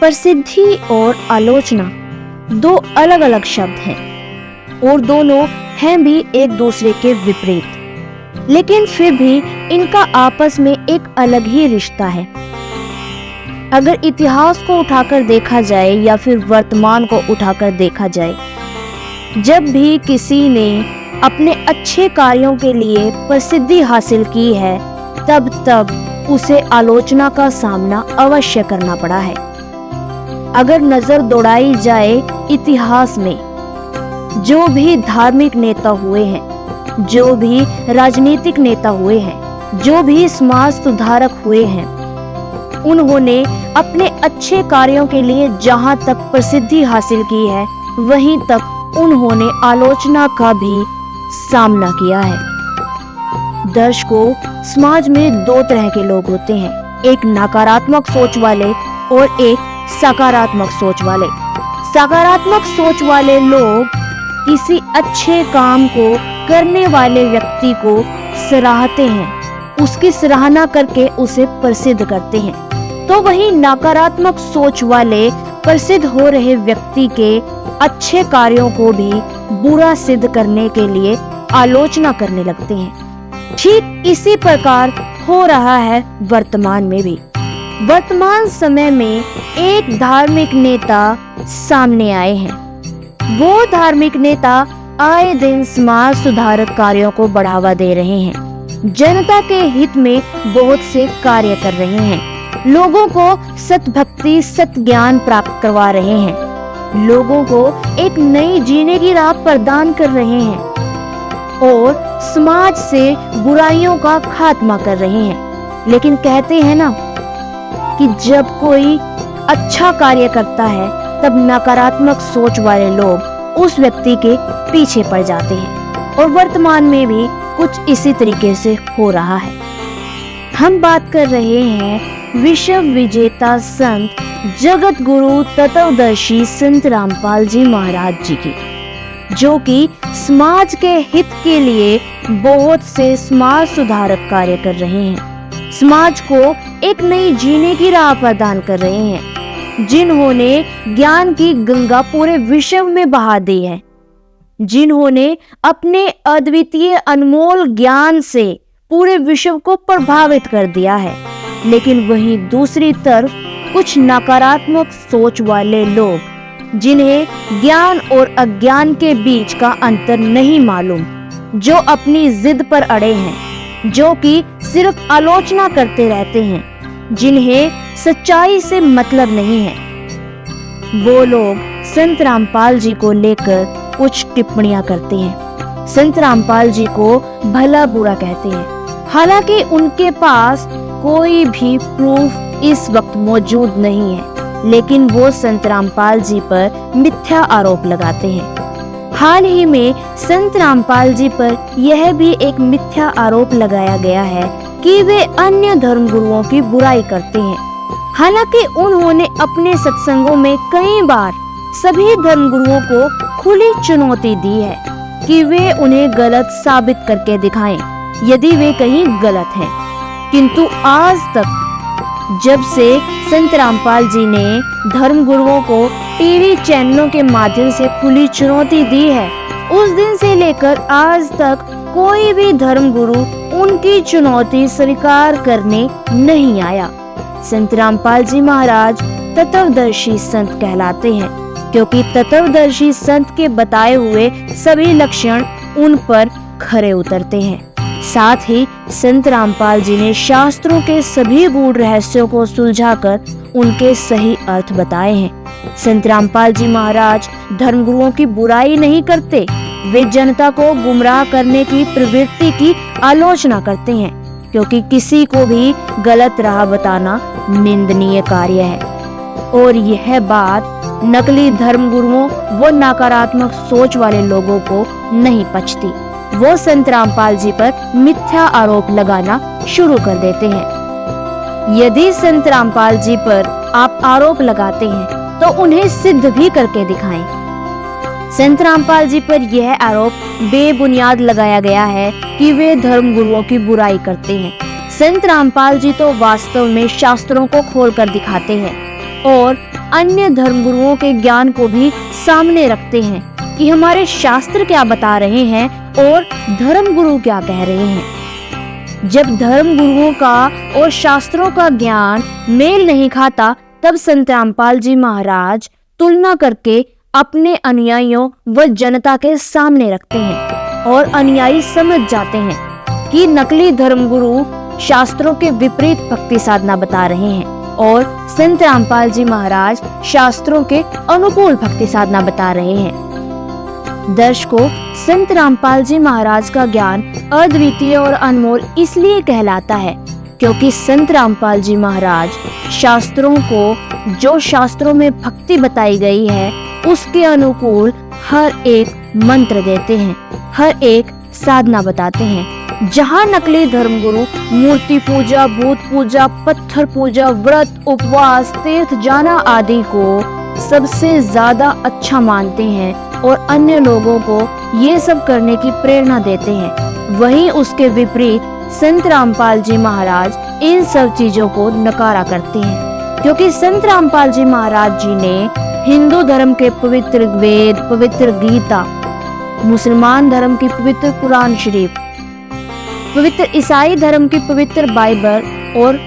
प्रसिद्धि और आलोचना दो अलग अलग शब्द हैं और दोनों हैं भी एक दूसरे के विपरीत, लेकिन फिर भी इनका आपस में एक अलग ही रिश्ता है। अगर इतिहास को उठाकर देखा जाए या फिर वर्तमान को उठाकर देखा जाए, जब भी किसी ने अपने अच्छे कार्यों के लिए प्रसिद्धि हासिल की है, तब उसे आलोचना का सामना अवश्य करना पड़ा है। अगर नजर दौड़ाई जाए इतिहास में, जो भी धार्मिक नेता हुए हैं, जो भी राजनीतिक नेता हुए हैं, जो भी समाज सुधारक हुए हैं, उन्होंने अपने अच्छे कार्यों के लिए जहां तक प्रसिद्धि हासिल की है, वहीं तक उन्होंने आलोचना का भी सामना किया है। दर्शकों, समाज में दो तरह के लोग होते हैं, एक नकारात्मक सोच वाले और एक सकारात्मक सोच वाले। सकारात्मक सोच वाले लोग किसी अच्छे काम को करने वाले व्यक्ति को सराहते हैं, उसकी सराहना करके उसे प्रसिद्ध करते हैं। तो वहीं नकारात्मक सोच वाले प्रसिद्ध हो रहे व्यक्ति के अच्छे कार्यों को भी बुरा सिद्ध करने के लिए आलोचना करने लगते हैं। ठीक इसी प्रकार हो रहा है वर्तमान में भी। वर्तमान समय में एक धार्मिक नेता सामने आए हैं। वो धार्मिक नेता आए दिन समाज सुधारक कार्यों को बढ़ावा दे रहे हैं, जनता के हित में बहुत से कार्य कर रहे हैं, लोगों को सतभक्ति सत ज्ञान प्राप्त करवा रहे हैं, लोगों को एक नई जीने की राह प्रदान कर रहे हैं और समाज से बुराइयों का खात्मा कर रहे हैं। लेकिन कहते हैं ना कि जब कोई अच्छा कार्य करता है, तब नकारात्मक सोच वाले लोग उस व्यक्ति के पीछे पड़ जाते हैं और वर्तमान में भी कुछ इसी तरीके से हो रहा है। हम बात कर रहे हैं विश्व विजेता संत जगत गुरु तत्वदर्शी संत रामपाल जी महाराज जी की, जो कि समाज के हित के लिए बहुत से समाज सुधारक कार्य कर रहे हैं, समाज को एक नई जीने की राह प्रदान कर रहे हैं, जिन्होंने ज्ञान की गंगा पूरे विश्व में बहा दी है, जिन्होंने अपने अद्वितीय अनमोल ज्ञान से पूरे विश्व को प्रभावित कर दिया है। लेकिन वहीं दूसरी तरफ कुछ नकारात्मक सोच वाले लोग, जिन्हें ज्ञान और अज्ञान के बीच का अंतर नहीं मालूम, जो अपनी जिद पर अड़े हैं, जो कि सिर्फ आलोचना करते रहते हैं, जिन्हें सच्चाई से मतलब नहीं है, वो लोग संत रामपाल जी को लेकर कुछ टिप्पणियां करते हैं, संत रामपाल जी को भला बुरा कहते हैं। हालांकि उनके पास कोई भी प्रूफ इस वक्त मौजूद नहीं है, लेकिन वो संत रामपाल जी पर मिथ्या आरोप लगाते हैं। हाल ही में संत रामपाल जी पर यह भी एक मिथ्या आरोप लगाया गया है कि वे अन्य धर्मगुरुओं की बुराई करते हैं। हालांकि उन्होंने अपने सत्संगों में कई बार सभी धर्मगुरुओं को खुली चुनौती दी है कि वे उन्हें गलत साबित करके दिखाएं, यदि वे कहीं गलत हैं। किंतु आज तक जब से संत रामपाल जी ने धर्मगुरुओं को टीवी चैनलों के माध्यम से खुली चुनौती दी है, उस दिन से लेकर आज तक कोई भी धर्मगुरु उनकी चुनौती स्वीकार करने नहीं आया। संत रामपाल जी महाराज तत्वदर्शी संत कहलाते हैं, क्योंकि तत्वदर्शी संत के बताए हुए सभी लक्षण उन पर खरे उतरते हैं। साथ ही संत रामपाल जी ने शास्त्रों के सभी गूढ़ रहस्यों को सुलझाकर उनके सही अर्थ बताए हैं। संत रामपाल जी महाराज धर्मगुरुओं की बुराई नहीं करते, वे जनता को गुमराह करने की प्रवृत्ति की आलोचना करते हैं, क्योंकि किसी को भी गलत राह बताना निंदनीय कार्य है। और यह बात नकली धर्मगुरुओं व नकारात्मक सोच वाले लोगों को नहीं पचती। वो संत रामपाल जी पर मिथ्या आरोप लगाना शुरू कर देते हैं। यदि संत रामपाल जी पर आप आरोप लगाते हैं तो उन्हें सिद्ध भी करके दिखाएं। संत रामपाल जी पर यह आरोप बेबुनियाद लगाया गया है कि वे धर्मगुरुओं की बुराई करते हैं। संत रामपाल जी तो वास्तव में शास्त्रों को खोलकर दिखाते हैं और अन्य धर्मगुरुओं के ज्ञान को भी सामने रखते हैं कि हमारे शास्त्र क्या बता रहे हैं और धर्मगुरु क्या कह रहे हैं। जब धर्मगुरुओं का और शास्त्रों का ज्ञान मेल नहीं खाता, तब संत रामपाल जी महाराज तुलना करके अपने अनुयायियों व जनता के सामने रखते हैं और अनुयायी समझ जाते हैं कि नकली धर्मगुरु शास्त्रों के विपरीत भक्ति साधना बता रहे हैं और संत रामपाल जी महाराज शास्त्रों के अनुकूल भक्ति साधना बता रहे हैं। दर्शकों, संत रामपाल जी महाराज का ज्ञान अद्वितीय और अनमोल इसलिए कहलाता है क्योंकि संत रामपाल जी महाराज शास्त्रों को, जो शास्त्रों में भक्ति बताई गई है, उसके अनुकूल हर एक मंत्र देते हैं, हर एक साधना बताते हैं। जहाँ नकली धर्मगुरु मूर्ति पूजा, भूत पूजा, पत्थर पूजा, व्रत, उपवास, तीर्थ जाना आदि को सबसे ज्यादा अच्छा मानते हैं और अन्य लोगों को ये सब करने की प्रेरणा देते हैं, वहीं उसके विपरीत संत रामपाल जी महाराज इन सब चीजों को नकारा करते हैं। क्योंकि संत रामपाल जी महाराज जी ने हिंदू धर्म के पवित्र वेद, पवित्र गीता, मुसलमान धर्म की पवित्र कुरान शरीफ, पवित्र ईसाई धर्म की पवित्र बाइबल और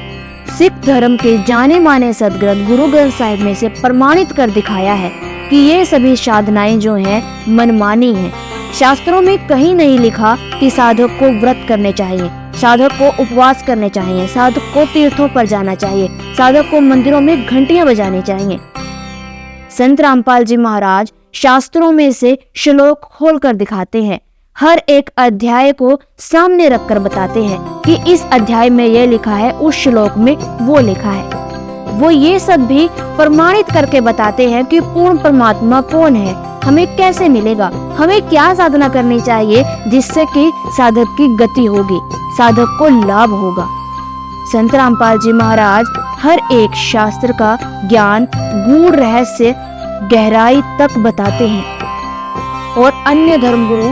सिख धर्म के जाने माने सदग्रंथ गुरु ग्रंथ साहिब में से प्रमाणित कर दिखाया है कि ये सभी साधनाएं जो हैं मनमानी हैं। शास्त्रों में कहीं नहीं लिखा कि साधक को व्रत करने चाहिए, साधक को उपवास करने चाहिए, साधक को तीर्थों पर जाना चाहिए, साधक को मंदिरों में घंटियां बजानी चाहिए। संत रामपाल जी महाराज शास्त्रों में से श्लोक खोल कर दिखाते हैं, हर एक अध्याय को सामने रखकर बताते हैं कि इस अध्याय में यह लिखा है, उस श्लोक में वो लिखा है। वो ये सब भी प्रमाणित करके बताते हैं कि पूर्ण परमात्मा कौन है, हमें कैसे मिलेगा, हमें क्या साधना करनी चाहिए जिससे कि साधक की गति होगी, साधक को लाभ होगा। संत रामपाल जी महाराज हर एक शास्त्र का ज्ञान, गूढ़ रहस्य, गहराई तक बताते हैं और अन्य धर्मगुरु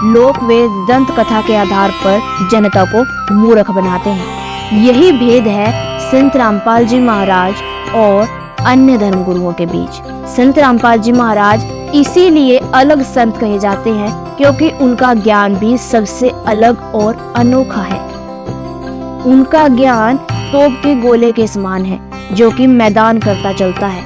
लोक वेद दंत कथा के आधार पर जनता को मूर्ख बनाते हैं। यही भेद है संत रामपाल जी महाराज और अन्य धर्मगुरुओं के बीच। संत रामपाल जी महाराज इसीलिए अलग संत कहे जाते हैं क्योंकि उनका ज्ञान भी सबसे अलग और अनोखा है। उनका ज्ञान तोप के गोले के समान है जो कि मैदान करता चलता है।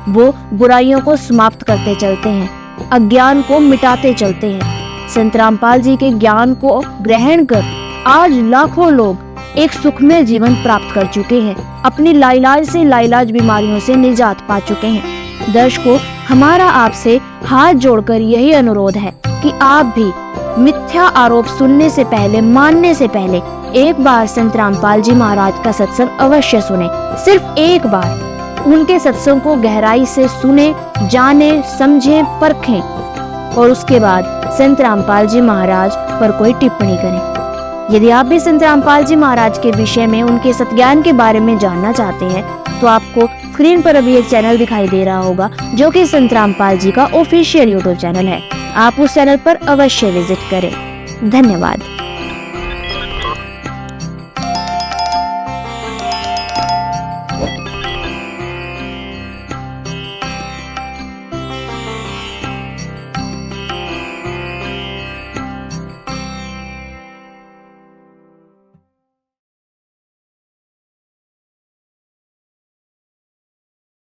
वो बुराइयों को समाप्त करते चलते हैं, अज्ञान को मिटाते चलते हैं। संत रामपाल जी के ज्ञान को ग्रहण कर आज लाखों लोग एक सुखमय जीवन प्राप्त कर चुके हैं, अपनी लाइलाज से लाइलाज बीमारियों से निजात पा चुके हैं। दर्शकों, हमारा आपसे हाथ जोड़कर यही अनुरोध है कि आप भी मिथ्या आरोप सुनने से पहले, मानने से पहले एक बार संत रामपाल जी महाराज का सत्संग अवश्य सुने। सिर्फ एक बार उनके सत्संग को गहराई से सुने, जाने, समझें, परखें और उसके बाद संत रामपाल जी महाराज पर कोई टिप्पणी करें। यदि आप भी संत रामपाल जी महाराज के विषय में, उनके सत्ज्ञान के बारे में जानना चाहते हैं तो आपको स्क्रीन पर अभी एक चैनल दिखाई दे रहा होगा जो कि संत रामपाल जी का ऑफिशियल यूट्यूब चैनल है। आप उस चैनल पर अवश्य विजिट करें। धन्यवाद।